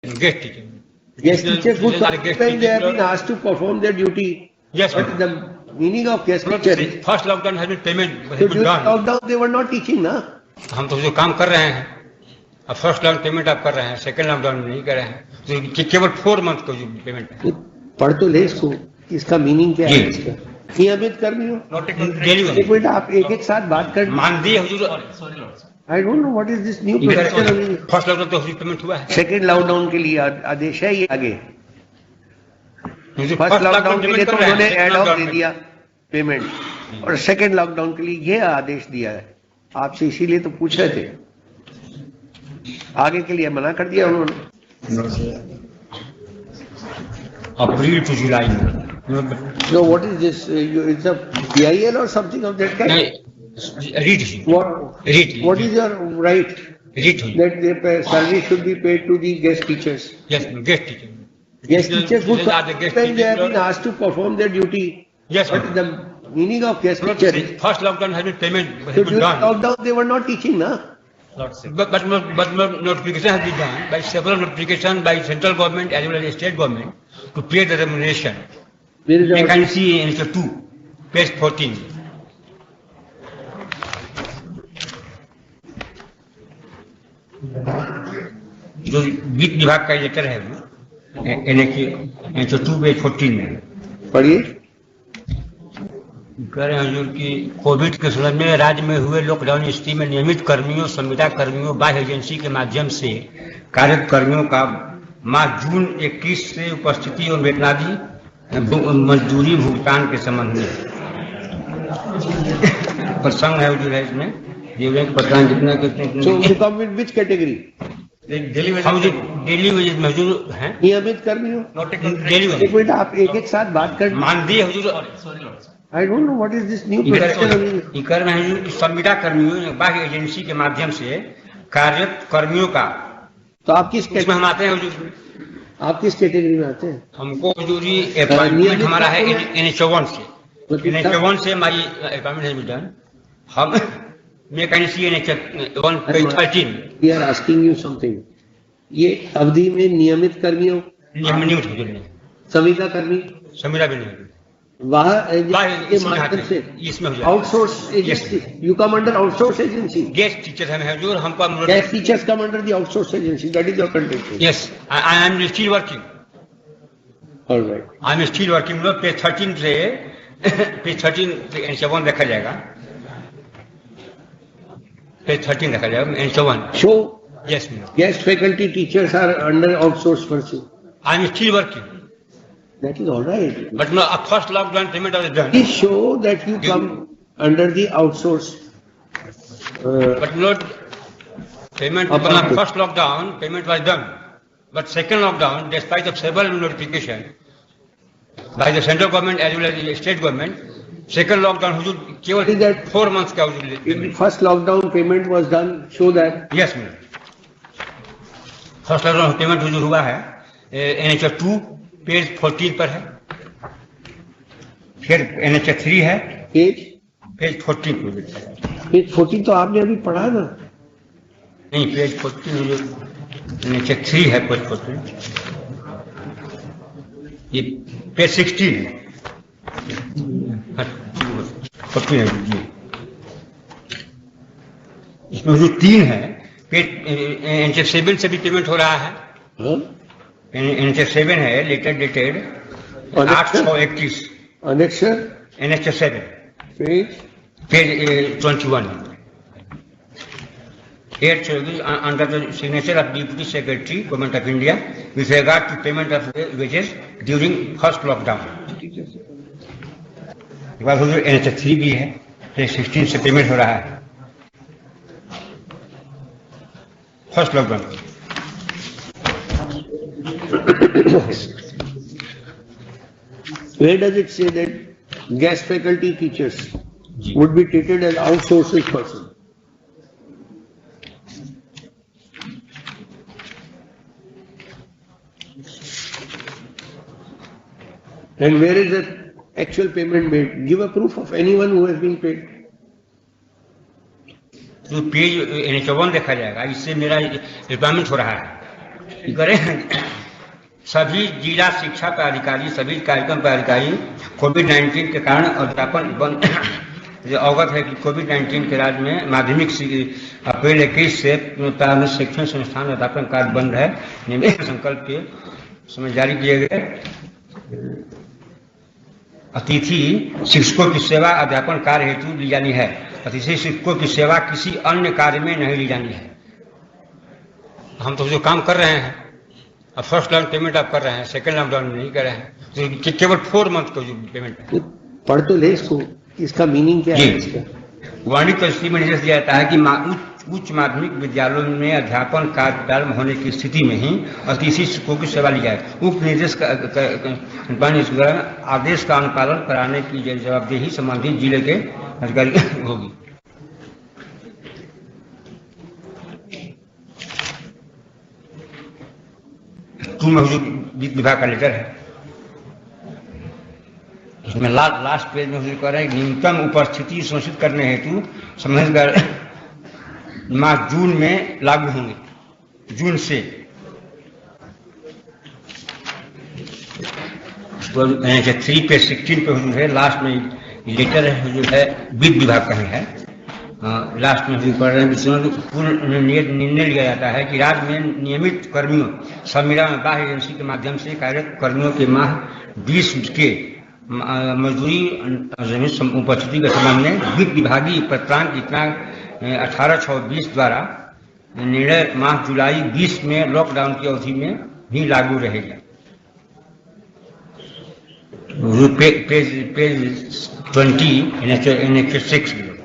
Guest teacher. Guest teachers would come when they have been asked to perform their duty. Yes, but the meaning of guest teacher. First lockdown has been payment. So during lockdown they were not teaching, ना? हम तो जो काम कर रहे हैं, अब first lockdown payment आप कर रहे हैं, सेकंड लॉकडाउन में नहीं कर रहे हैं, तो केवल 4 मंथ को जो पेमेंट है। पढ़ तो ले इसको, इसका मीनिंग क्या है इसका? नियमित कर्मी हो। एक मिनट आप एक साथ बात कर। मानदेय हुजूर। I don't know what is this new profession. First lockdown तो पेमेंट हुआ है। सेकंड लॉकडाउन के लिए आदेश है ये आगे। फर्स्ट लॉकडाउन के लिए तो उन्होंने एड ऑफ दे दिया पेमेंट, और सेकंड लॉकडाउन के लिए ये आदेश दिया है। आपसे इसीलिए तो पूछ रहे थे, आगे के लिए मना कर दिया उन्होंने। अप्रैल टू जुलाई में। So what is this? It's a PIL or something of that kind? Read. What is your right? Read. That the salary should be paid to the guest teachers. Yes, guest teacher. Guest teachers would come when they have been asked to perform their duty. Yes, but the meaning of guest teacher. First lockdown has been payment. So during lockdown they were not teaching, na? But notification has been done by several notifications by central government as well as state government to pay the remuneration. You can see in chapter 2, page 14. जो वित्त विभाग का letter है वो 2 page 14 में पढ़िए। कह रहे हैं हुजूर कि कोविड के समय में राज्य में हुए लॉकडाउन स्थिति में नियमित कर्मियों, संविदा कर्मियों, बाह्य एजेंसी के माध्यम से कार्यरत कर्मियों का माह जून 21 से उपस्थिति और वेतनादि मजदूरी भुगतान के संबंध में प्रसंग है हुजूर है इसमें। ये प्रधान जितना विच कैटेगरी डेली वेजेस मजदूर हैं, नियमित कर्मी हो। डेली एक मिनट आप एक साथ बात कर। मानदेय हुजूर। I don't know what is this new profession. कर रहे हैं संविदा कर्मियों, बाह्य एजेंसी के माध्यम से कार्यरत कर्मियों का। तो आप किस इसमें हम आते हैं हुजूर? आप किस कैटेगरी में आते हैं? हमको हुजूरी अपॉइंटमेंट हमारा है NH1 से। NH1 से हमारी अपॉइंटमेंट है डन। हम मैं कहीं सी NH1 page 13। We are asking you something. ये अवधि में नियमित कर्मियों, नियमित हुजूर नहीं, संविदा कर्मी, संविदा भी नहीं, वहाँ के माध्यम से इसमें outsource agency. You come under outsource agency. Guest teacher हम हैं जो हमको guest teachers come under the outsource agency. That is your content. Yes, I am still working. Alright, I am still working. Page 13 से page 13 NH1 देखा जाएगा। Page 13 देखा जाएगा NH1। So yes, guest faculty teachers are under outsource person. I am still working. That is all right. But no, a first lockdown payment was done. Please show that you come under the outsource. But not payment. First lockdown payment was done, but second lockdown, despite of several notification by the central government as well as the state government, second lockdown हुजूर केवल 4 months का हुजूर। First lockdown payment was done. Show that. Yes, ma'am. First lockdown payment हुजूर हुआ है NH2 page 14 पर है। फिर NH3 है page 14 पर। Page 14 तो आपने अभी पढ़ा ना? नहीं, पेज 14 NH3 है पेज 14। ये पेज 16 14 है जी। इसमें जो 3 है पेज NH7 से भी पेमेंट हो रहा है। NH7 है letter dated 8/121। NH7 page 21 under the signature of Deputy Secretary Government of India with regard to payment of wages during first lockdown। NH3 भी है, पेज 16 से पेमेंट हो रहा है first lockdown. Where does it say that guest faculty teachers would be treated as outsourcing person? And where is the actual payment made? Give a proof of anyone who has been paid. जो page NH1 देखा जाएगा, इससे मेरा requirement हो रहा है। करें सभी जिला शिक्षा पदाधिकारी, सभी कार्यक्रम पदाधिकारी कोविड-19 के कारण अध्यापन बंद जो अवगत है कि कोविड-19 के राज्य में माध्यमिक अप्रैल 21 से प्रारंभिक शैक्षणिक संस्थान अध्यापन कार्य बंद है। निम्नलिखित संकल्प के समय जारी किए गए अतिथि शिक्षकों की सेवा अध्यापन कार्य हेतु ली जानी है। अतिथि शिक्षकों की सेवा किसी अन्य कार्य में नहीं ली जानी है। हम तो जो काम कर रहे हैं, अब फर्स्ट लॉकडाउन पेमेंट आप कर रहे हैं, सेकंड लॉकडाउन नहीं कर रहे हैं, तो केवल 4 मंथ का जो पेमेंट है। पढ़ तो ले इसको, इसका मीनिंग क्या है इसका? वाणिज्य परिस्थिति में निर्देश दिया जाता है कि उच्च माध्यमिक विद्यालयों में अध्यापन कार्य प्रारंभ होने की स्थिति में ही अतिथि शिक्षकों की सेवा ली जाए। उक्त निर्देश का आदेश का अनुपालन कराने की जवाबदेही संबंधित जिले के अधिकारी होगी। वित्त विभाग का लेटर है, इसमें लास्ट पेज में कर रहे हैं न्यूनतम उपस्थिति सुनिश्चित करने हेतु संबंधित माह जून में लागू होंगे। जून से 3 पे 16 पे जो है लास्ट में लेटर है, जो है वित्त विभाग का है। लास्ट में पढ़ रहे हैं पूर्ण निर्णय लिया जाता है कि राज्य में नियमित कर्मियों संविदा में बाह्य एजेंसी के माध्यम से कार्यरत कर्मियों के माह 20 के मजदूरी उपस्थिति के संबंध में वित्त विभागीय पत्रांक इतना 18/6/20 द्वारा निर्णय माह जुलाई 20 में लॉकडाउन की अवधि में भी लागू रहेगा। पेज 20 6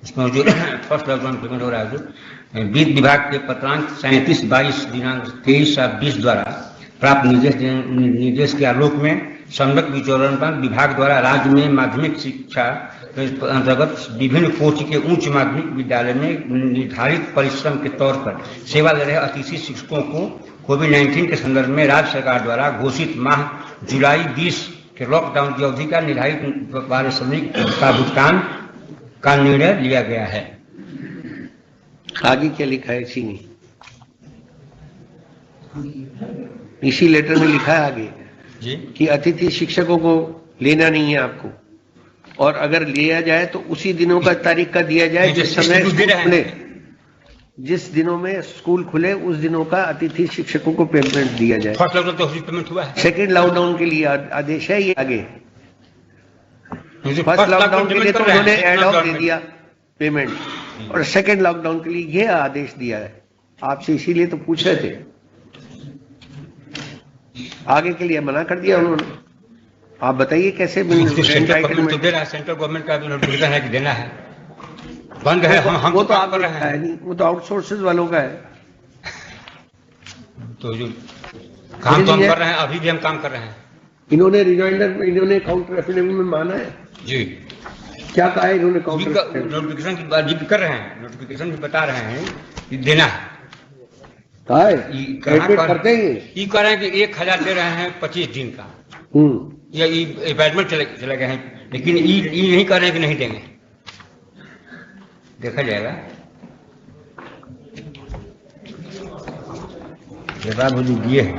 इसमें जो फर्स्ट लॉकडाउन पेमेंट हो रहा है, जो वित्त विभाग के पत्रांक 37/22 दिनांक 23/20 द्वारा प्राप्त निर्देश के आलोक में संगत विचरण पर विभाग द्वारा राज्य में माध्यमिक शिक्षा के अंतर्गत विभिन्न कोटि के उच्च माध्यमिक विद्यालय में निर्धारित परिश्रम के तौर पर सेवा दे रहे अतिथि शिक्षकों को कोविड-19 के संदर्भ में राज्य सरकार द्वारा घोषित माह जुलाई 20 के लॉकडाउन की अवधि का निर्धारित पारिश्रमिक का भुगतान का निर्णय लिया गया है। आगे क्या लिखा है इसी में? इसी लेटर में लिखा है आगे जी कि अतिथि शिक्षकों को लेना नहीं है आपको, और अगर लिया जाए तो उसी दिनों का तारीख का दिया जाए जिस समय स्कूल खुले, जिस दिनों में स्कूल खुले उस दिनों का अतिथि शिक्षकों को पेमेंट दिया जाए। फर्स्ट लॉकडाउन तो पेमेंट हुआ है, सेकेंड लॉकडाउन के लिए आदेश है ये आगे। फर्स्ट लॉकडाउन के लिए तो उन्होंने एड ऑफ दे दिया पेमेंट, और सेकेंड लॉकडाउन के लिए ये आदेश दिया है आपसे, इसीलिए तो पूछ रहे थे। आगे के लिए मना कर दिया उन्होंने। आप बताइए कैसे सेंट्रल गवर्नमेंट का नोटिफिकेशन है कि देना है, बंद है। हम वो तो आप कर रहे हैं नहीं, वो तो आउटसोर्सेज वालों का है। तो जो काम तो हम कर रहे हैं, अभी भी हम काम कर रहे हैं। इन्होंने रिमाइंडर, इन्होंने काउंटर एफिडेविट में माना है जी। क्या कहा है इन्होंने? काउंटर नोटिफिकेशन की बात जिक्र कर रहे हैं, नोटिफिकेशन भी बता रहे हैं कि देना है। कहा है करते हैं ये कह रहे हैं कि 1000 दे रहे हैं 25 दिन का, या अपॉइंटमेंट चले गए हैं, लेकिन ये नहीं कर रहे हैं कि नहीं देंगे, देखा जाएगा। जवाब मुझे दिए हैं।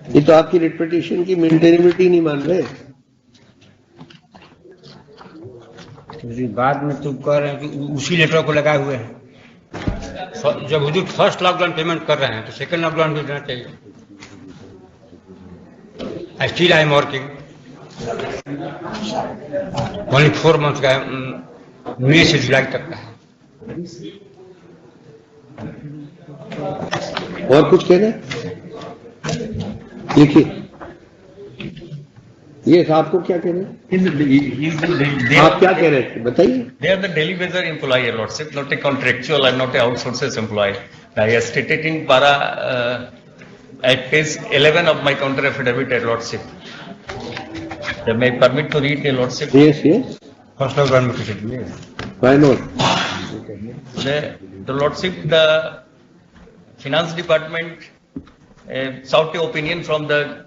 ये तो आपकी रिट पिटीशन की मेंटेनेबिलिटी नहीं मान रहे। बाद में तुम कह रहे हैं कि उसी लेटर को लगाए हुए हैं। जब हुजूर फर्स्ट लॉकडाउन पेमेंट कर रहे हैं तो सेकंड लॉकडाउन भी देना चाहिए। I still I am working only 4 month का, मई से जुलाई तक का है। और कुछ कहना? देखिए ये आपको क्या कह रहे हैं? आप क्या कह रहे थे बताइए? They are the daily basis employee, lordship, not a contractual and not a outsources employee. I have stated in para at page 11 of my counter affidavit, lordship. They may permit to read, lordship. Yes, yes. First of all, why not? The lordship, the finance department sought a opinion from the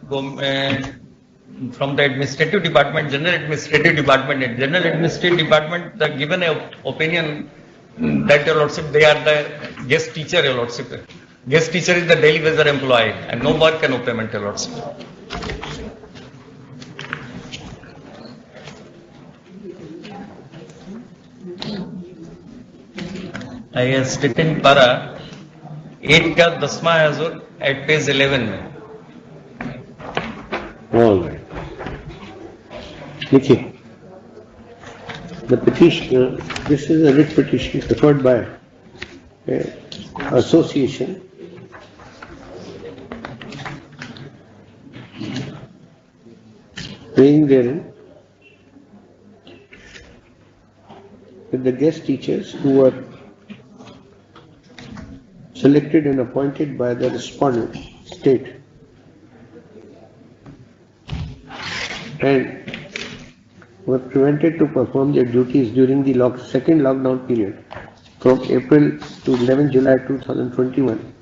administrative department, general administrative department. And general administrative department, the given a opinion that your lordship, they are the guest teacher, your lordship. Guest teacher is the daily wager employee, and no work and no payment, your lordship. I have stated in para 8 का 10वां हजूर at page 11 में. All right. देखिए, the petition, this is a writ petition preferred by association saying therein that the guest teachers who were selected and appointed by the respondent state and were prevented to perform their duties during the second lockdown period from April to 11 July 2021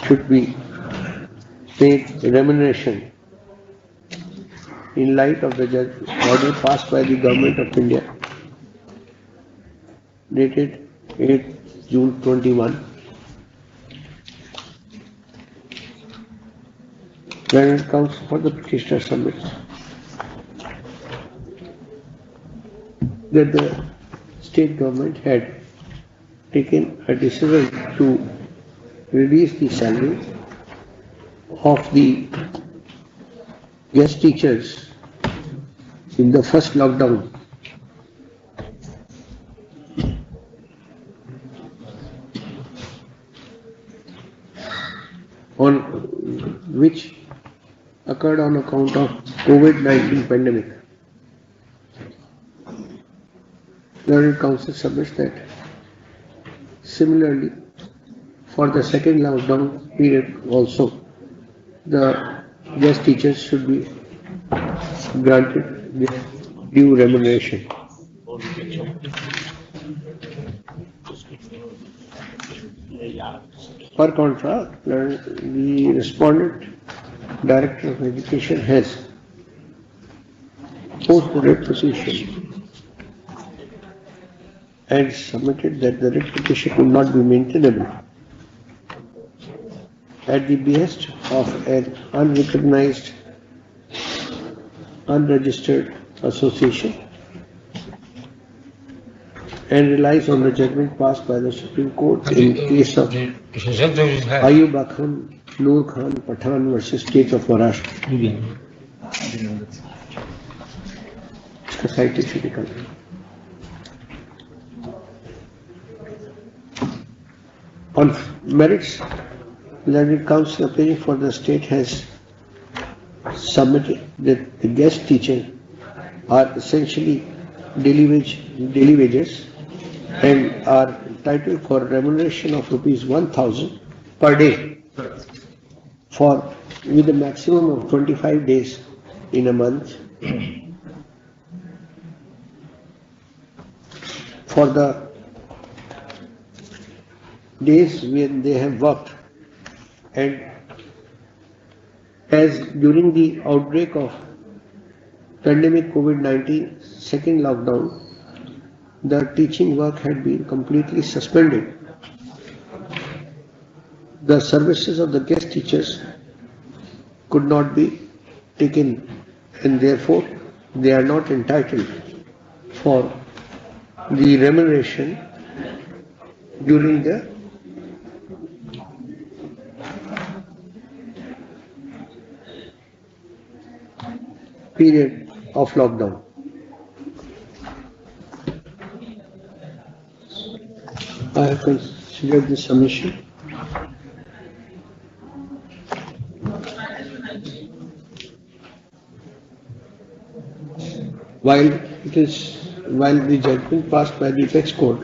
should be paid remuneration in light of the order passed by the Government of India dated 8 June 21. When it comes for the petitioner submits that the state government had taken a decision to reduce the salary of the guest teachers in the first lockdown on which occurred on account of COVID-19 pandemic. Learned Council submits that similarly for the second lockdown period also the guest teachers should be granted their due remuneration. Per contra, the respondent Director of Education has posed the writ petition and submitted that the writ petition will not be maintainable at the behest of an unrecognized, unregistered association and relies on the judgment passed by the Supreme Court in case of Ayuba Khan, Noor Khan, Pathan versus State of Maharashtra. Society should be covered. On merits, Learned Council appearing for the state has submitted that the guest teachers are essentially daily wages and are entitled for remuneration of rupees 1,000 per day for with a maximum of 25 days in a month for the days when they have worked, and as during the outbreak of pandemic COVID-19 second lockdown, the teaching work had been completely suspended. The services of the guest teachers could not be taken and therefore they are not entitled for the remuneration during the period of lockdown. I have considered this submission. While the judgment passed by the Apex Court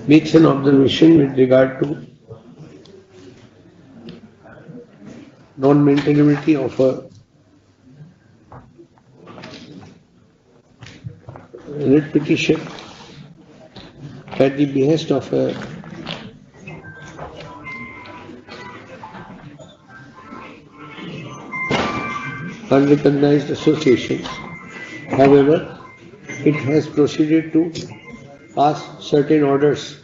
makes an observation with regard to non-maintainability of a writ petition at the behest of a unrecognized associations. However, it has proceeded to pass certain orders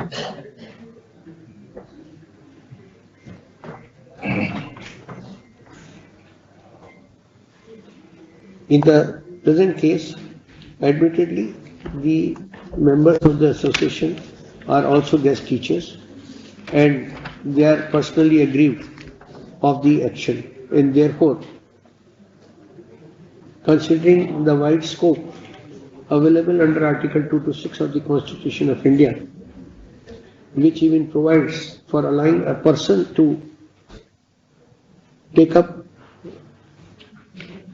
in the present case. Admittedly, the members of the association are also guest teachers and they are personally aggrieved of the action, and therefore, considering the wide scope available under Article 226 of the Constitution of India, which even provides for allowing a person to take up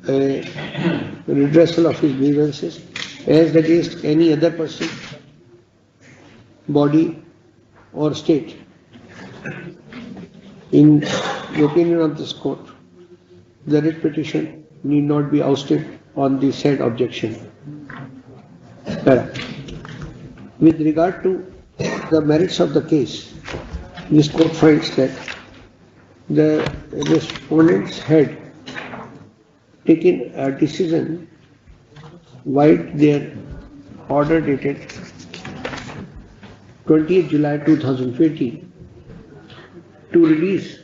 a redressal of his grievances as against any other person, body or state. In the opinion of this court, the writ petition need not be ousted on the said objection. With regard to the merits of the case, this court finds that the respondents had taken a decision while their order dated 20th July 2020 to release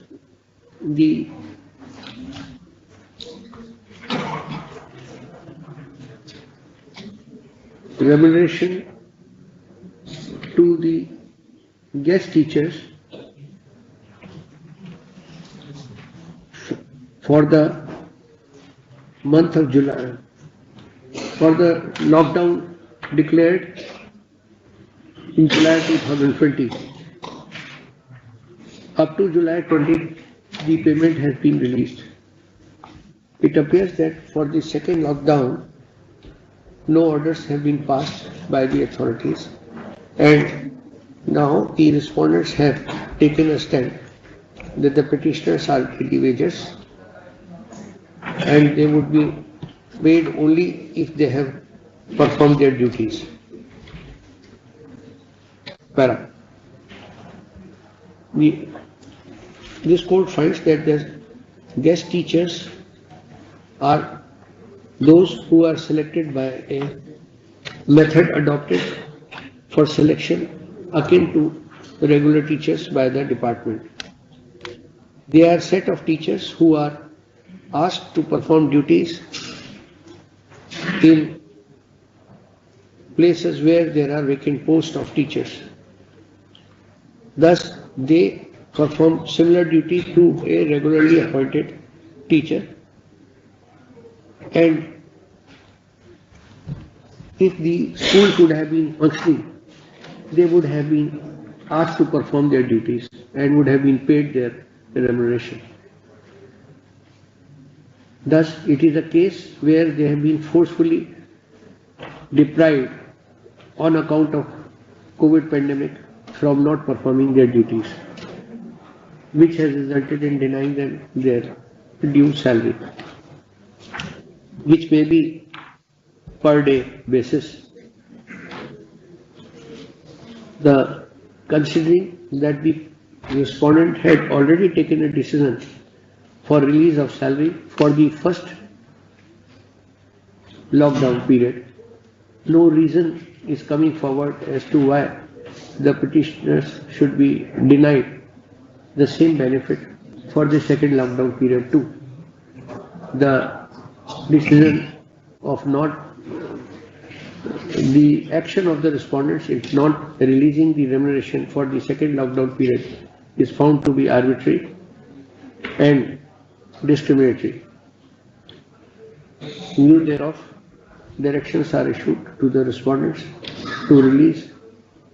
the remuneration to the guest teachers for the month of July, for the lockdown declared in July 2020. Up to July 20, the payment has been released. It appears that for the second lockdown, no orders have been passed by the authorities, and now the respondents have taken a stand that the petitioners are daily wages and they would be paid only if they have performed their duties. This court finds that the guest teachers are those who are selected by a method adopted for selection akin to regular teachers by the department. They are set of teachers who are asked to perform duties in places where there are vacant posts of teachers. Thus, they perform similar duty to a regularly appointed teacher, and if the school could have been functioning, they would have been asked to perform their duties and would have been paid their remuneration. Thus, it is a case where they have been forcefully deprived on account of COVID pandemic from not performing their duties, which has resulted in denying them their due salary, which may be per day basis. Considering that the respondent had already taken a decision for release of salary for the first lockdown period, no reason is coming forward as to why the petitioners should be denied the same benefit for the second lockdown period too. The decision of the action of the respondents in not releasing the remuneration for the second lockdown period is found to be arbitrary and discriminatory. In view thereof, directions are issued to the respondents to release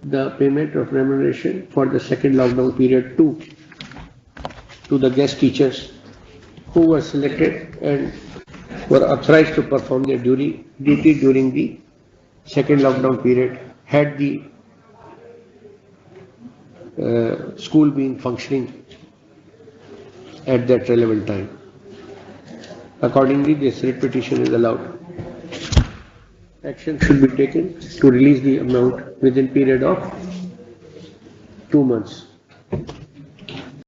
the payment of remuneration for the second lockdown period too to the guest teachers who were selected and were authorized to perform their duty during the second lockdown period had the school been functioning at that relevant time. Accordingly, this writ petition is allowed. Action should be taken to release the amount within period of 2 months.